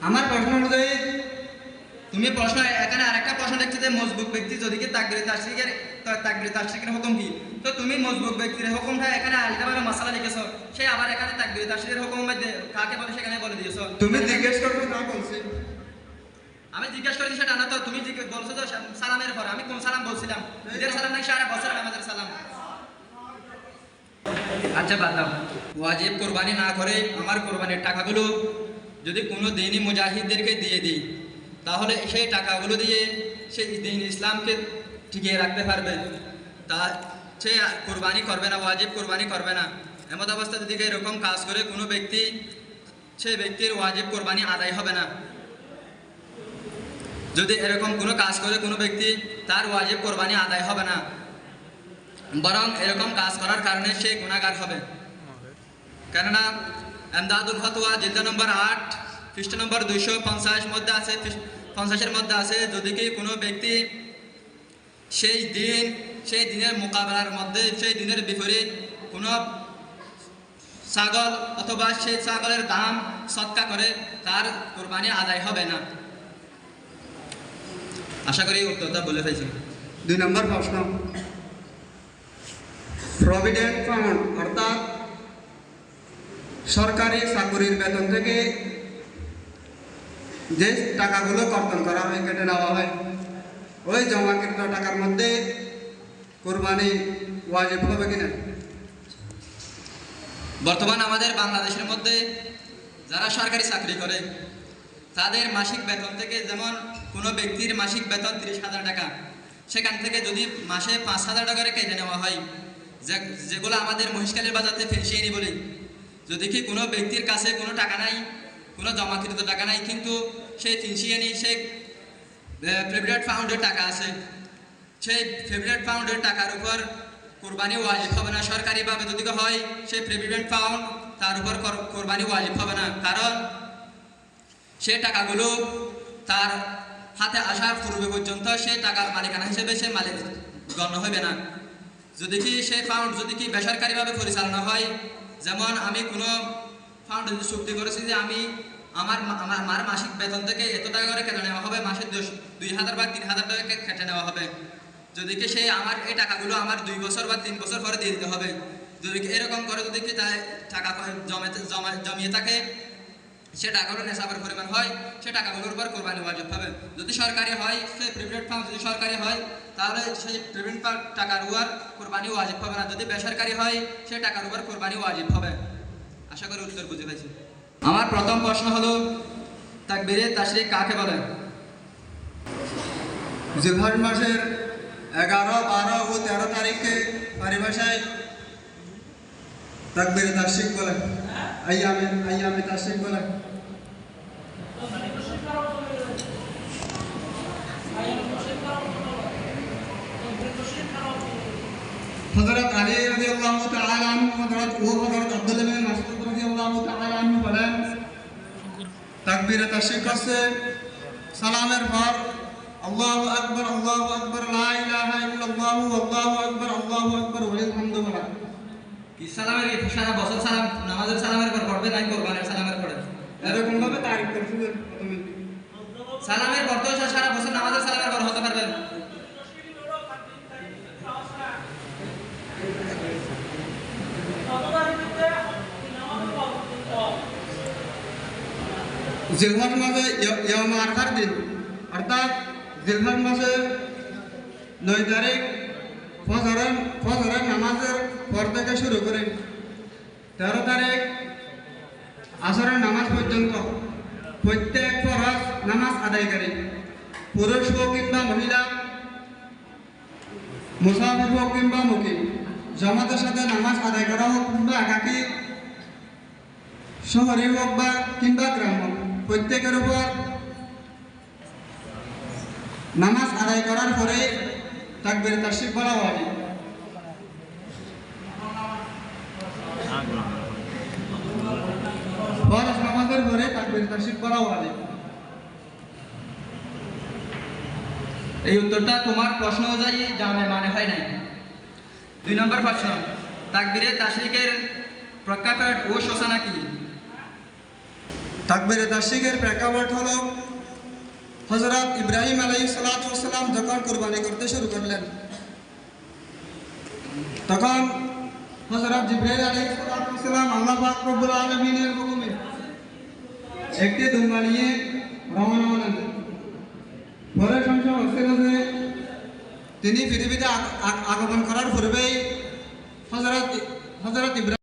আমার প্রশ্ন অনুযায়ী তুমি প্রশ্ন এখানে আরেকটা প্রশ্ন দেখছো যে মজবুত ব্যক্তি যদি কি তাকবীরে তাশরিকের হুকুম কি, তো তুমি মজবুত ব্যক্তির হুকুমটা এখানে আলাদাভাবে মাসালা লিখেছো, সে আবার এখানে তাকবীরে তাশরিকের হুকুম কাকে বলে সেখানে বলে দিয়েছো। তুমি জিজ্ঞেস করবে না বলছি। আমি জিজ্ঞেস করেছি সেটা না তো, তুমি বলছো যে সালামের পরে। আমি কোন সালাম বলছিলাম? ঈদের সালাম নাকি সারা বছর নামাজের সালাম? আচ্ছা বাদ দাও। ওয়াজিব কোরবানি না করে আমার কোরবানির টাকাগুলো যদি কোনো দিনই মুজাহিদদেরকে দিয়ে দিই, তাহলে সেই টাকাগুলো দিয়ে সেই দিন ইসলামকে টিকিয়ে রাখতে পারবে। তা সে কোরবানি করবে না, ওয়াজিব কোরবানি করবে না। এমত অবস্থা যদি এরকম কাজ করে কোনো ব্যক্তি, সেই ব্যক্তির ওয়াজিব কোরবানি আদায় হবে না। যদি এরকম কোনো কাজ করে কোনো ব্যক্তি, তার ওয়াজিব কোরবানি আদায় হবে না, বরং এরকম কাজ করার কারণে সে গুনাহগার হবে। কেননা এমদাদুল ফতোয়া জিলদ নম্বর 8 পৃষ্ঠা নম্বর 250 মধ্যে আছে, 50-এর মধ্যে আছে, যদি কি কোনো ব্যক্তি সেই দিনের মোকাবেলার মধ্যে সেই দিনের বিপরীত কোনো ছাগল অথবা সেই ছাগলের দাম সদকা করে, তার কোরবানি আদায় হবে না। আশা করি উত্তরটা বলে ফেলছি। 2 নম্বর প্রশ্ন, প্রভিডেন্ট ফান্ড অর্থাৎ সরকারি চাকরির বেতন থেকে যে টাকাগুলো কর্তন করা হয়, কেটে নেওয়া হয়, ওই জমাকৃত টাকার মধ্যে কোরবানি ওয়াজিব হবে কিনা? বর্তমান আমাদের বাংলাদেশের মধ্যে যারা সরকারি চাকরি করে, তাদের মাসিক বেতন থেকে, যেমন কোনো ব্যক্তির মাসিক বেতন 30,000 টাকা, সেখান থেকে যদি মাসে 5,000 টাকা করে কেটে নেওয়া হয়, যেগুলো আমাদের মহিষকালের বাজারে ফেন্সিয়ানি বলি, যদি কি কোনো ব্যক্তির কাছে কোনো টাকা নাই, কোনো জমাকৃত টাকা নাই, কিন্তু সেই ফেন্সিয়ানি সেই প্রভিডেন্ট ফান্ডের টাকা আছে, সেই প্রভিডেন্ট ফান্ডের টাকার উপর কোরবানি ওয়াজিব হবে না। সরকারিভাবে যদি হয় সেই প্রভিডেন্ট ফান্ড, তার উপর কোরবানি ওয়াজিব হবে না, কারণ সে টাকাগুলো তার হাতে আসার পূর্বে পর্যন্ত সে টাকার মালিকানা হিসেবে সে মালিক গণ্য হবে না। যদি কি সেই ফান্ড যদি কি বেসরকারিভাবে পরিচালনা হয়, যেমন আমি কোনো ফান্ড যদি চুক্তি করেছি যে আমি আমার মাসিক বেতন থেকে এত টাকা করে কেটে নেওয়া হবে, মাসে 2,000 বা 3,000 টাকা কেটে নেওয়া হবে, যদি কি সে আমার এই টাকাগুলো আমার 2 বছর বা 3 বছর পরে দিয়ে দিতে হবে, যদি এরকম করে যদি কি টাকা জমিয়ে থাকে, সে টাকাগুলো নেশাবের পরিমাণ হয়, সে টাকাগুলোর উপর কোরবানি ওয়াজিব হবে। যদি সরকারি হয়, সেই প্রিভিডেন্ট ফান্ড যদি সরকারি হয়, তাহলে সেই প্রিভিডেন্ট ফান্ড টাকার উপর কোরবানি ওয়াজিব হবে না। যদি বেসরকারি হয়, সে টাকার উপর কোরবানি ওয়াজিব হবে। আশা করি উত্তর বুঝে পেয়েছি। আমার প্রথম প্রশ্ন হলো, তাকবীরে তাশরিক কাকে বলে? জিলহজ মাসের 11, 12 ও 13 তারিখে পরিভাষায় তাকবীরে তাশরিক বলে, আইয়ামে তাশরিক বলে। হযরত আলী রাদিয়াল্লাহু তাআলা আনহু, হযরত আব্দুল্লাহ বিন মাসউদ রাদিয়াল্লাহু তাআলা আনহু বলেন, তাকবীরে তাশরিক হচ্ছে সালামের পর আল্লাহু আকবার, আল্লাহু আকবার, লা ইলাহা ইল্লাল্লাহু, আল্লাহু আকবার, আল্লাহু আকবার, ওয়ালিল হামদু বলা। কি সালামের সারা বছর সালাম নামাজের সালামের পর পড়বে, নাই কোরবানির সালামের পরে? এরকম ভাবে তারিখ করছে যে প্রথমে সালামের পর তো সারা বছর নামাজের সালামের পর হতে পারবে। জিলহজ মাসে ইয়াউম আরফার দিন, অর্থাৎ জিলহজ মাসে 9 তারিখ ফজরের নামাজের পর থেকে শুরু করে 13 তারিখ আসরের নামাজ পর্যন্ত প্রত্যেক ফরজ নামাজ আদায়কারী পুরুষ হোক কিংবা মহিলা, মুসাফির হোক কিংবা মুকিম, জামাতের সাথে নামাজ আদায় করা হোক কিংবা একাকী, শহরে হোক বা কিংবা গ্রাম্য, প্রত্যেকের উপর নামাজ আদায় করার পরে তাকবীরে তাশরিক বলা হয়। ফরজ নামাজের পরে তাকবীরে তাশরিক বলা হয়। এই উত্তরটা তোমার প্রশ্ন অনুযায়ী জামে মানে হয় নাই। 2 নম্বর প্রশ্ন, তাকবীরে তাশরিকের প্রেক্ষাপট ও সূচনা কি? তাকবীরে তাশরিকের প্রেক্ষাপট হলো হযরত ইব্রাহিম আলাইহিস সালাতু ওয়াস সালাম যখন কুরবানি করতে শুরু করলেন, তখন হযরত জিবরাইল আলাইহিস সালাতু ওয়াস সালাম আল্লাহ পাক রব্বুল আলামিনের হুকুমে একটি দুম্বা নিয়ে রওনা হলেন। পরে সংসার হচ্ছিল যে তিনি পৃথিবীতে আগমন করার পূর্বেই হযরত ইব্রাহিম